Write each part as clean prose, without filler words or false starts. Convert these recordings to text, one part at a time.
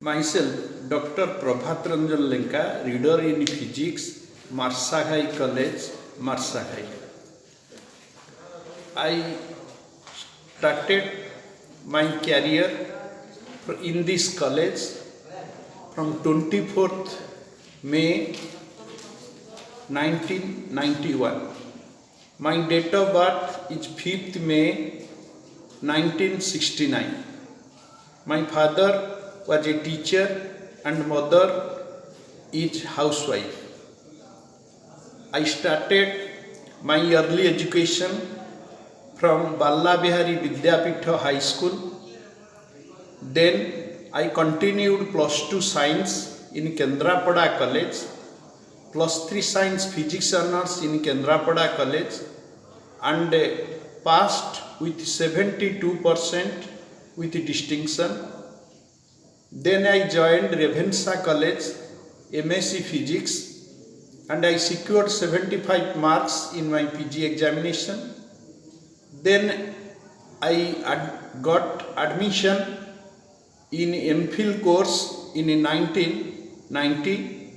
Myself, Dr. Prabhat Ranjan Lenka, reader in physics, Marsaghai College, Marsaghai. I started my career in this college from 24th May 1991. My date of birth is 5th May 1969. My father was a teacher and mother is housewife. I started my early education from Ballabihari Vidyapitha High School. Then I continued plus 2 science in Kendrapada College, plus 3 science physics honors in Kendrapada College, and passed with 72% with distinction. Then I joined Revensa College, MSc Physics, and I secured 75 marks in my PG examination. Then I got admission in MPhil course in 1990,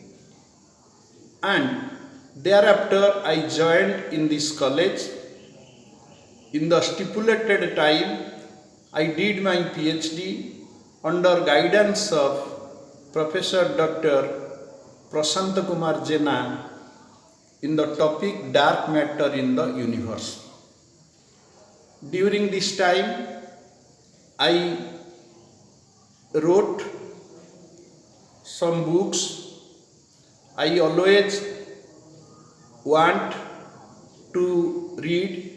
and thereafter I joined in this college. In the stipulated time, I did my PhD under guidance of Professor Dr. Prashant Kumar Jena in the topic dark matter in the universe. During this time, I wrote some books. I always want to read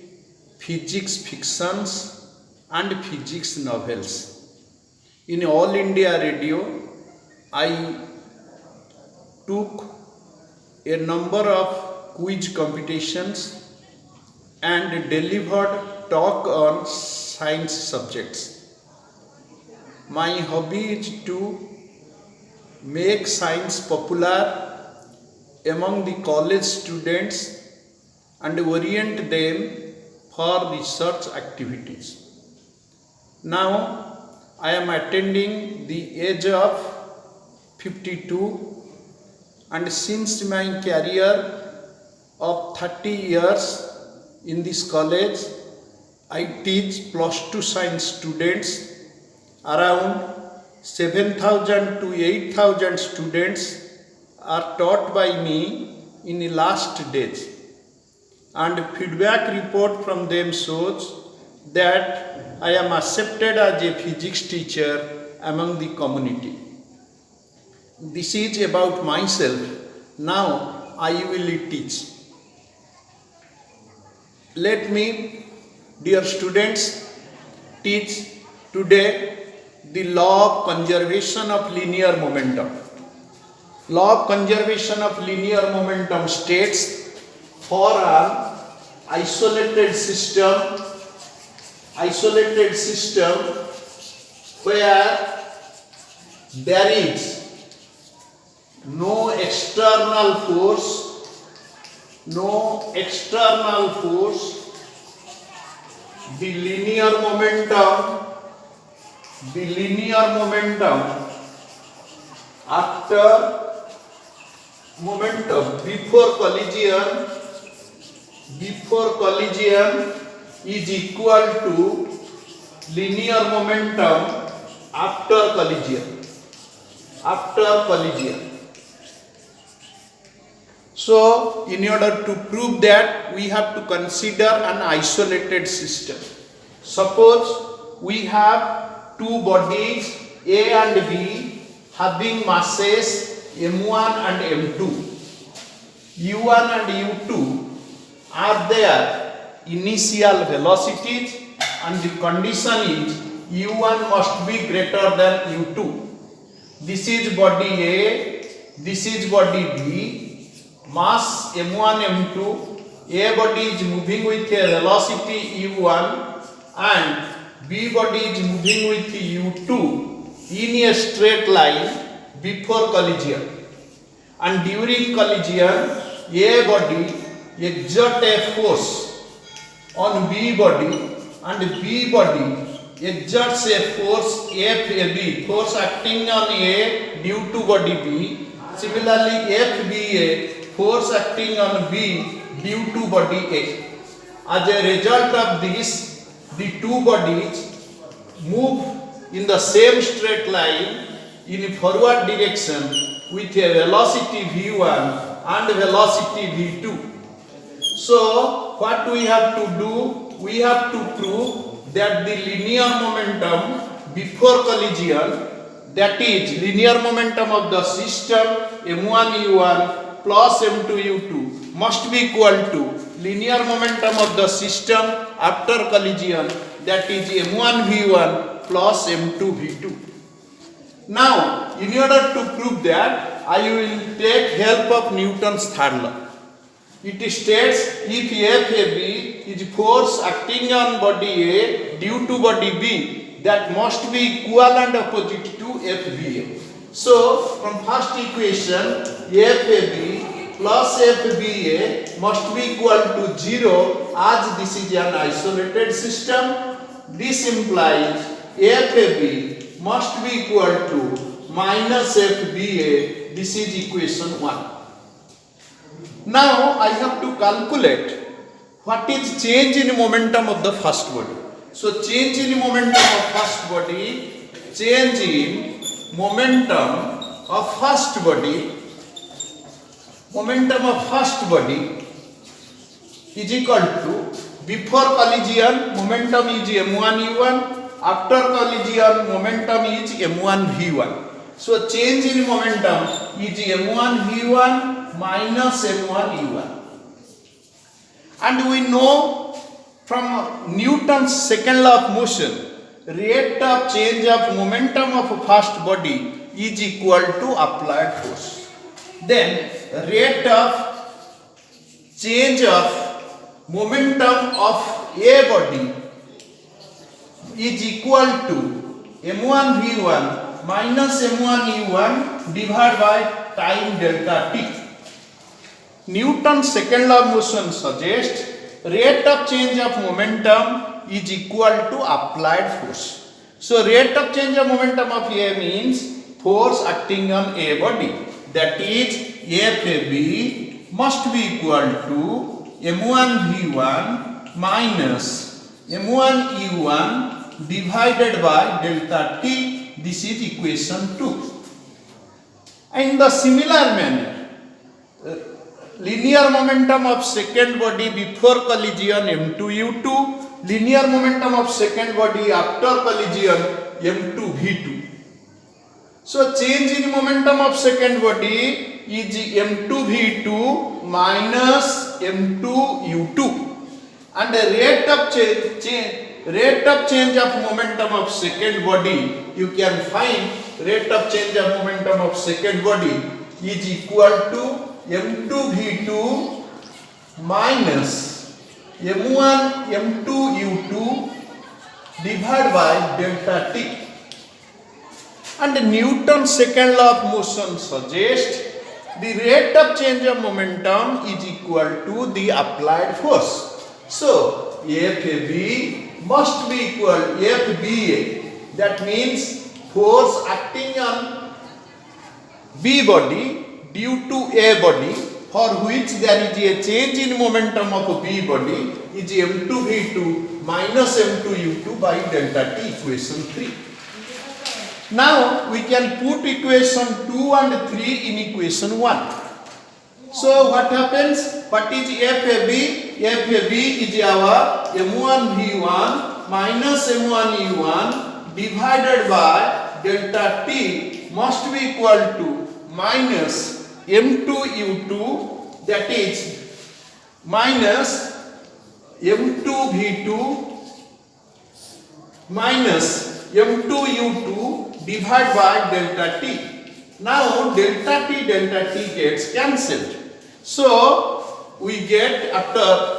physics fictions and physics novels. In All India Radio, I took a number of quiz competitions and delivered talk on science subjects. My hobby is to make science popular among the college students and orient them for research activities. Now, I am attending the age of 52, and since my career of 30 years in this college, I teach plus 2 science students. Around 7,000 to 8,000 students are taught by me in the last days, and feedback report from them shows that I am accepted as a physics teacher among the community. This is about myself. Now I will teach. Let me, dear students, teach today the law of conservation of linear momentum. Law of conservation of linear momentum states for an isolated system where there is no external force, the linear momentum after before collision is equal to linear momentum after collision. So, in order to prove that, we have to consider an isolated system. Suppose we have two bodies A and B having masses m1 and m2. u1 and u2 are their initial velocities, and the condition is u1 must be greater than u2. This is body A, this is body B, mass m1 m2. A body is moving with a velocity u1 and B body is moving with u2 in a straight line before collision, and during collision A body exert a force on B body and B body exerts a force FAB, force acting on A due to body B. Similarly, FBA, force acting on B due to body A. As a result of this, the two bodies move in the same straight line in forward direction with a velocity v1 and velocity v2. So, what we have to do? We have to prove that the linear momentum before collision, that is linear momentum of the system m1 u1 plus m2 u2 must be equal to linear momentum of the system after collision, that is m1 v1 plus m2 v2. Now, in order to prove that, I will take help of Newton's third law. It states if FAB is force acting on body A due to body B, that must be equal and opposite to FBA. So, from first equation, FAB plus FBA must be equal to 0 as this is an isolated system. This implies FAB must be equal to minus FBA. This is equation 1. Now I have to calculate what is change in momentum of the first body. So change in momentum of first body, change in momentum of first body, is equal to before collision momentum is m1 u1, after collision momentum is m1 v1. So change in momentum is m1 v1 minus m1 u1. And we know from Newton's second law of motion, rate of change of momentum of first body is equal to applied force. Then rate of change of momentum of a body is equal to m1 v1 minus m1 u1 divided by time delta t. Newton's second law of motion suggests rate of change of momentum is equal to applied force. So rate of change of momentum of A means force acting on a body, that is FAB must be equal to m1 v1 minus m1 u1 divided by delta t. This is equation 2. In the similar manner, linear momentum of second body before collision m2 u2, linear momentum of second body after collision m2 v2. So change in momentum of second body is m2 v2 minus m2 u2, and the rate of change of momentum of second body, you can find rate of change of momentum of second body is equal to m2 v2 minus m1 m2 u2 divided by delta t. And Newton's second law of motion suggests the rate of change of momentum is equal to the applied force. So FAB must be equal FBA, that means force acting on B body due to A body, for which there is a change in momentum of B body, is m2 v2 minus m2 u2 by delta t, equation 3. Now we can put equation 2 and 3 in equation 1. So what happens? What is FAB? FAB is our m1 v1 minus m1 u1 divided by delta t must be equal to minus m2 u2, that is minus m2 v2 minus m2 u2 divided by delta t. Now delta t gets cancelled. So we get, after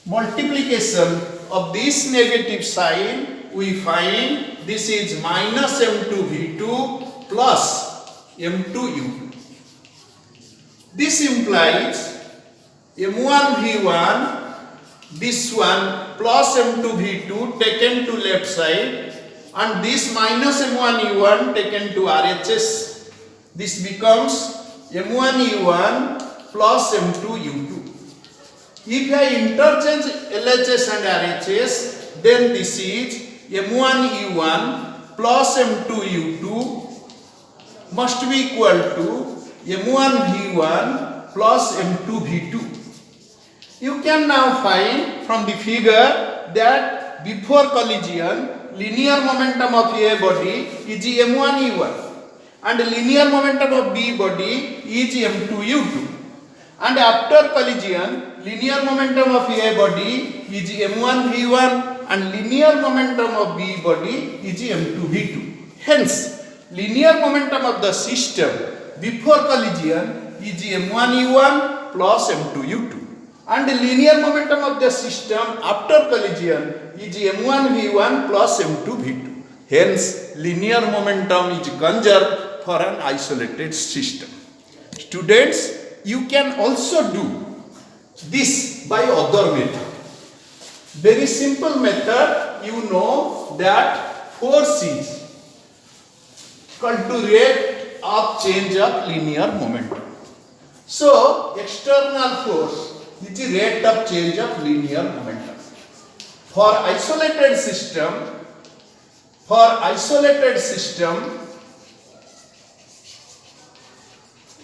multiplication of this negative sign, we find this is minus m2 v2 plus m2 u2. This implies m1 v1 this one plus m2 v2 taken to left side, and this minus m1 u1 taken to RHS. This becomes m1 u1 plus m2 u2. If I interchange LHS and RHS, then this is m1 u1 plus m2 u2 must be equal to m1 v1 plus m2 v2. You can now find from the figure that before collision, linear momentum of A body is m1 u1 and linear momentum of B body is m2 u2. And after collision, linear momentum of A body is m1 v1 and linear momentum of B body is m2 v2. Hence, linear momentum of the system before collision is m1 u1 plus m2 u2. And the linear momentum of the system after collision is m1 v1 plus m2 v2. Hence, linear momentum is conserved for an isolated system. Students, you can also do this by other method. Very simple method. You know that force is equal to rate of change of linear momentum. So, external force is the rate of change of linear momentum. For isolated system,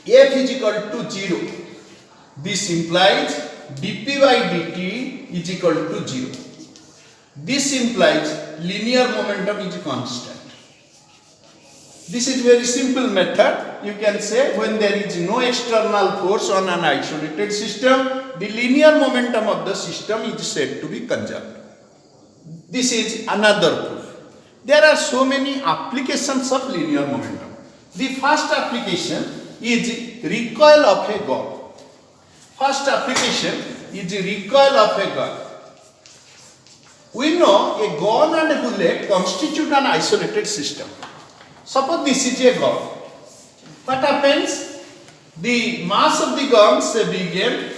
F is equal to 0. This implies dp by dt is equal to 0. This implies linear momentum is constant. This is very simple method. You can say when there is no external force on an isolated system, the linear momentum of the system is said to be conserved. This is another proof. There are so many applications of linear momentum. The first application is recoil of a gun. First application is recoil of a gun. We know a gun and a bullet constitute an isolated system. Suppose this is a gun. What happens? The mass of the gun is big M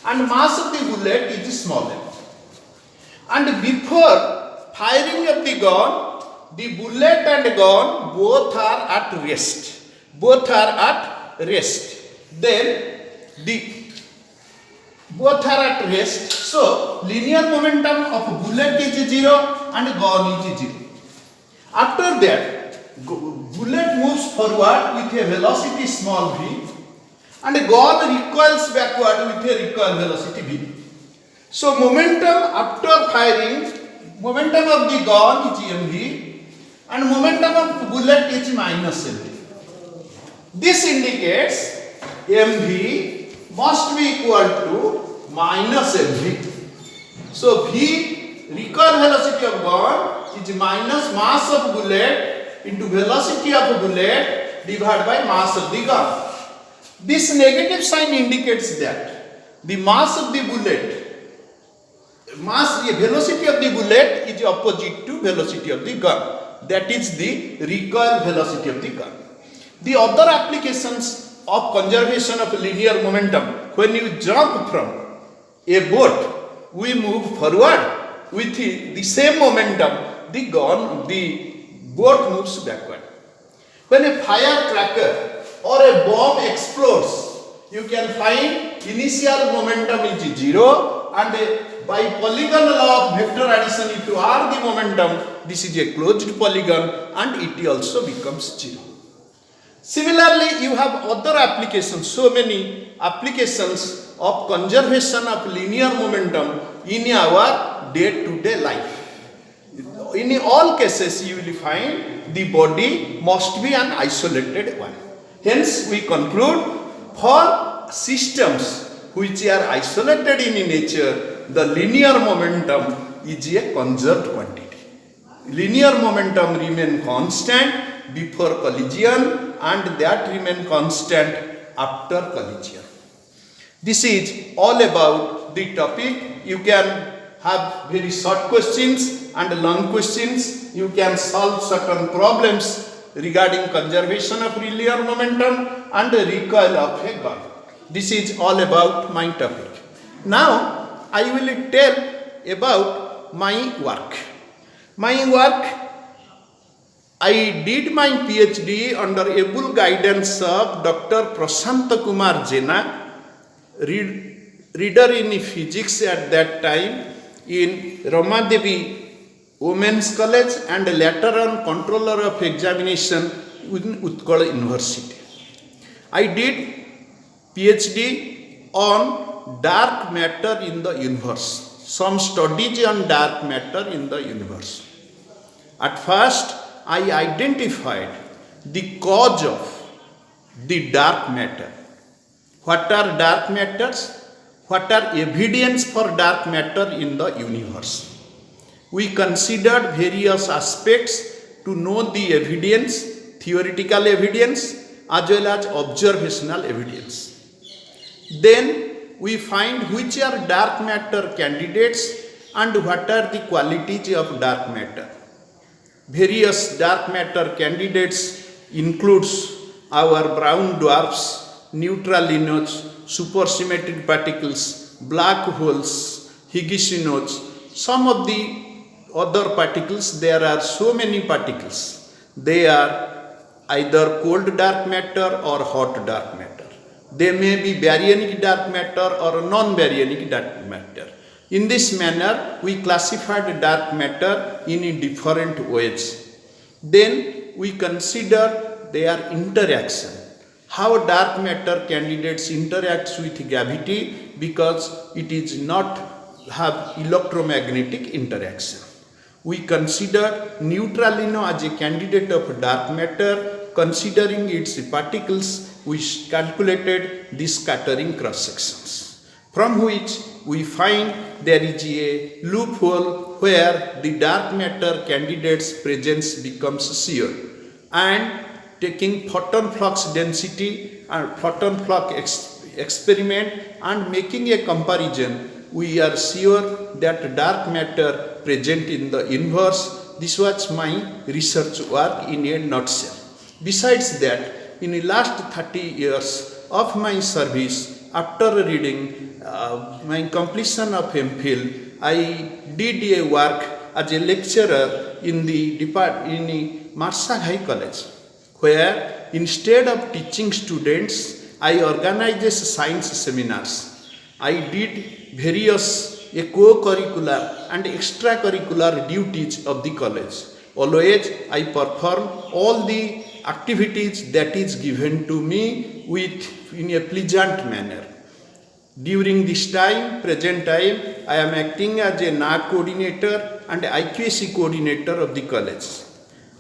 and mass of the bullet is small m. And before firing of the gun, the bullet and gun both are at rest. Then both are at rest. So linear momentum of bullet is 0 and gun is 0. After that, bullet moves forward with a velocity small v and gun recoils backward with a recoil velocity v. So momentum after firing, momentum of the gun is mv and momentum of bullet is minus mv. This indicates mv must be equal to minus mv. So v, recoil velocity of gun, is minus mass of bullet into velocity of bullet divided by mass of the gun. This negative sign indicates that the mass of the bullet, the velocity of the bullet is opposite to velocity of the gun. That is the recoil velocity of the gun. The other applications of conservation of linear momentum, when you jump from a boat, we move forward with the same momentum, the boat moves backward. When a firecracker or a bomb explodes, you can find initial momentum is 0 and by polygon law of vector addition, if you add the momentum, this is a closed polygon and it also becomes 0. Similarly, you have other applications, so many applications of conservation of linear momentum in our day-to-day life. In all cases, you will find the body must be an isolated one. Hence, we conclude for systems which are isolated in nature, the linear momentum is a conserved quantity. Linear momentum remain constant before collision and that remain constant after collision. This is all about the topic. You can have very short questions and long questions. You can solve certain problems regarding conservation of linear momentum and recoil of a gun. This is all about my topic. Now, I will tell about my work. My work, I did my PhD under able guidance of Dr. Prashant Kumar Jena, reader in physics at that time in Ramadevi Women's College and later on controller of examination in Utkal University. I did PhD on dark matter in the universe, some studies on dark matter in the universe. At first, I identified the cause of the dark matter. What are dark matters? What are evidence for dark matter in the universe? We considered various aspects to know the evidence, theoretical evidence as well as observational evidence. Then we find which are dark matter candidates and what are the qualities of dark matter. Various dark matter candidates includes our brown dwarfs, neutralinos, supersymmetric particles, black holes, Higginsinos, some of the other particles. There are so many particles. They are either cold dark matter or hot dark matter. They may be baryonic dark matter or non-baryonic dark matter. In this manner, we classified dark matter in different ways. Then we consider their interaction. How dark matter candidates interacts with gravity, because it is not have electromagnetic interaction. We considered neutralino as a candidate of dark matter. Considering its particles, we calculated the scattering cross sections, from which we find there is a loophole where the dark matter candidate's presence becomes shear, and taking photon flux density and photon flux experiment and making a comparison, we are sure that dark matter present in the universe. This was my research work in a nutshell. Besides that, in the last 30 years of my service, after reading my completion of MPhil, I did a work as a lecturer in the Marsaghai College, where instead of teaching students, I organized science seminars. I did various co-curricular and extracurricular duties of the college. Always I perform all the activities that is given to me in a pleasant manner. During this time, present time, I am acting as a NAAC coordinator and IQAC coordinator of the college.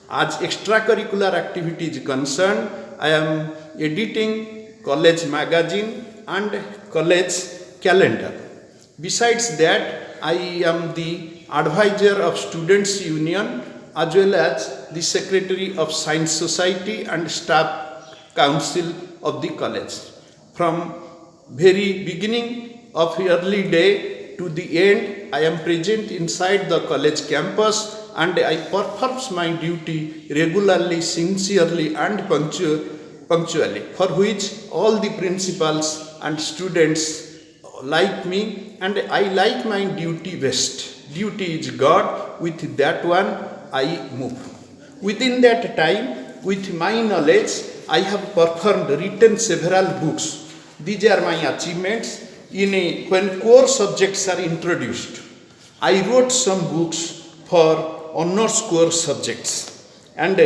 As extracurricular activities concerned, I am editing college magazine and college calendar. Besides that, I am the advisor of Students' Union as well as the Secretary of Science Society and Staff Council of the college. From very beginning of early day to the end, I am present inside the college campus and I perform my duty regularly, sincerely and punctually, for which all the principals and students like me, and I like my duty best. Duty is God, with that one I move. Within that time, with my knowledge, I have performed, written several books. These are my achievements. When core subjects are introduced, I wrote some books for honors core subjects. And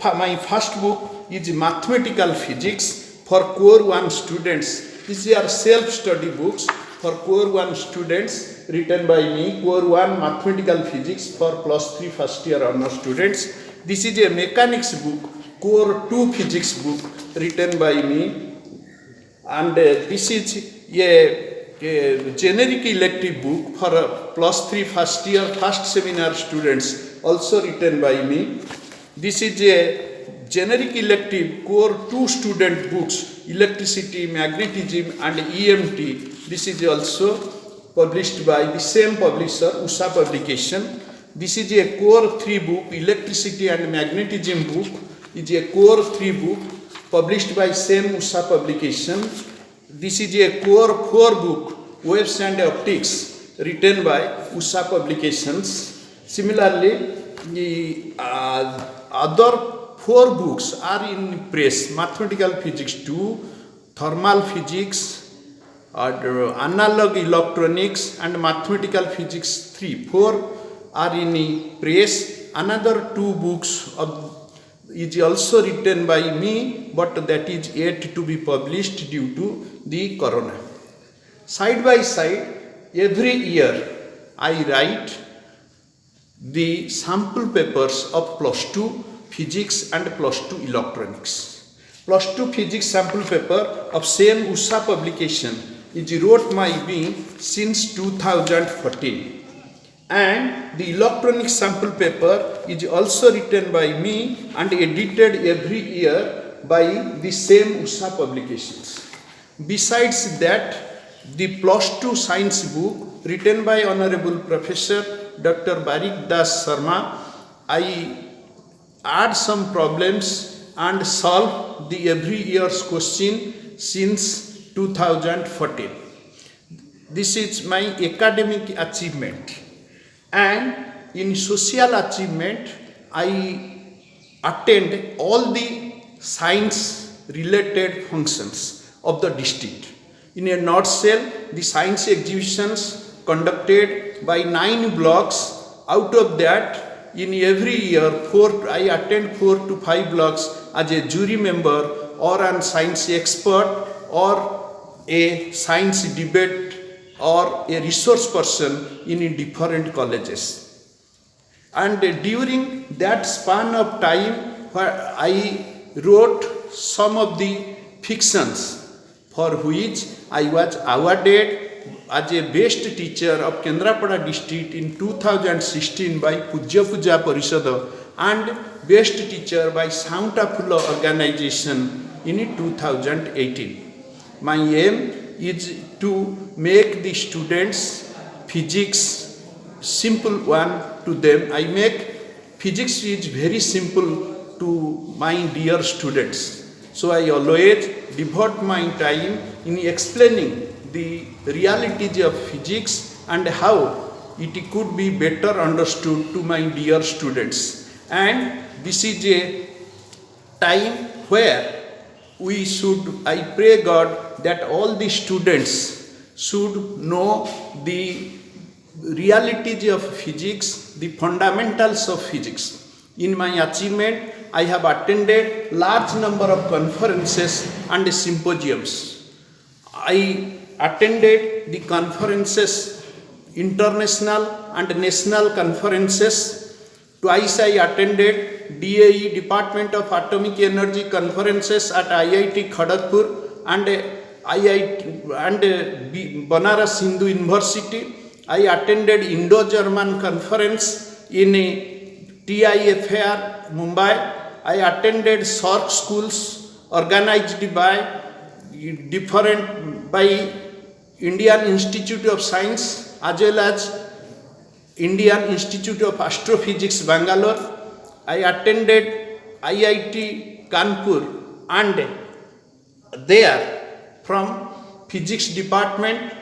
my first book is Mathematical Physics for Core 1 students. These are self-study books for Core 1 students, written by me. Core 1 Mathematical Physics for +3 first year honors students. This is a mechanics book, Core 2 Physics book, written by me. And this is a generic elective book for +3 first year first seminar students, also written by me. This is a generic elective Core 2 student books, Electricity, Magnetism and EMT. This is also published by the same publisher, Usha Publication. This is a Core 3 book, Electricity and Magnetism book. Is a Core 3 book published by same Usha Publication. This is a Core 4 book, Waves and Optics, written by Usha Publications. Similarly, the other 4 books are in press: Mathematical Physics 2, Thermal Physics, Analog Electronics, and Mathematical Physics 3. 4 are in press. Another 2 books is also written by me, but that is yet to be published due to the corona. Side by side, every year I write the sample papers of plus 2 physics and plus 2 electronics. Plus 2 physics sample paper of same Usha publication is wrote by me since 2014. And the electronic sample paper is also written by me and edited every year by the same Usha Publications. Besides that, the plus 2 science book written by Honorable Professor Dr. Barik Das Sharma, I add some problems and solve the every year's question since 2014. This is my academic achievement. And in social achievement, I attend all the science related functions of the district. In a nutshell, the science exhibitions conducted by 9 blocks. Out of that, in every year, I attend 4 to 5 blocks as a jury member or an science expert or a science debate or a resource person in different colleges. And during that span of time, where I wrote some of the fictions for which I was awarded as a best teacher of Kendrapada district in 2016 by Pujya Puja Parishad and best teacher by Saunta Phula organization in 2018. My aim is to make the students physics simple one to them. I make physics is very simple to my dear students. So I always devote my time in explaining the realities of physics and how it could be better understood to my dear students. And this is a time where I pray God that all the students should know the realities of physics, the fundamentals of physics. In my achievement, I have attended large number of conferences and symposiums. I attended the conferences, international and national conferences. Twice I attended DAE, Department of Atomic Energy conferences at IIT Kharagpur and Banaras Hindu University. I attended Indo-German conference in TIFR, Mumbai. I attended SORC schools organized by Indian Institute of Science as well as Indian Institute of Astrophysics, Bangalore. I attended IIT Kanpur and there from physics department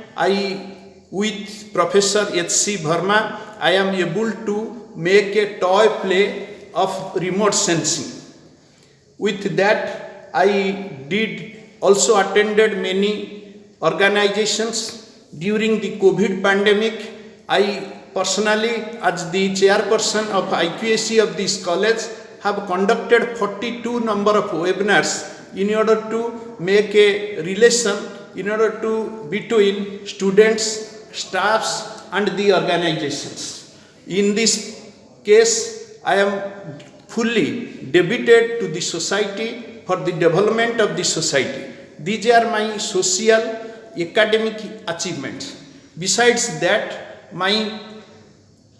with Professor H.C. Verma I am able to make a toy play of remote sensing. With that I did also attended many organizations. During the COVID pandemic, I personally, as the chairperson of IQAC of this college, have conducted 42 number of webinars in order to make a relation between students, staffs and the organizations. In this case, I am fully devoted to the society for the development of the society. These are my social academic achievements. Besides that, my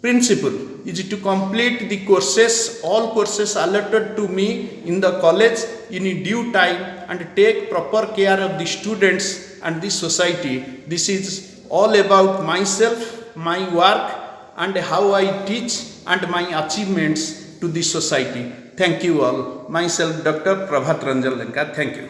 principle is to complete the courses, all courses allotted to me in the college in due time and take proper care of the students and the society. This is all about myself, my work and how I teach and my achievements to the society. Thank you all. Myself Dr. Prabhat Ranjan Lenka. Thank you.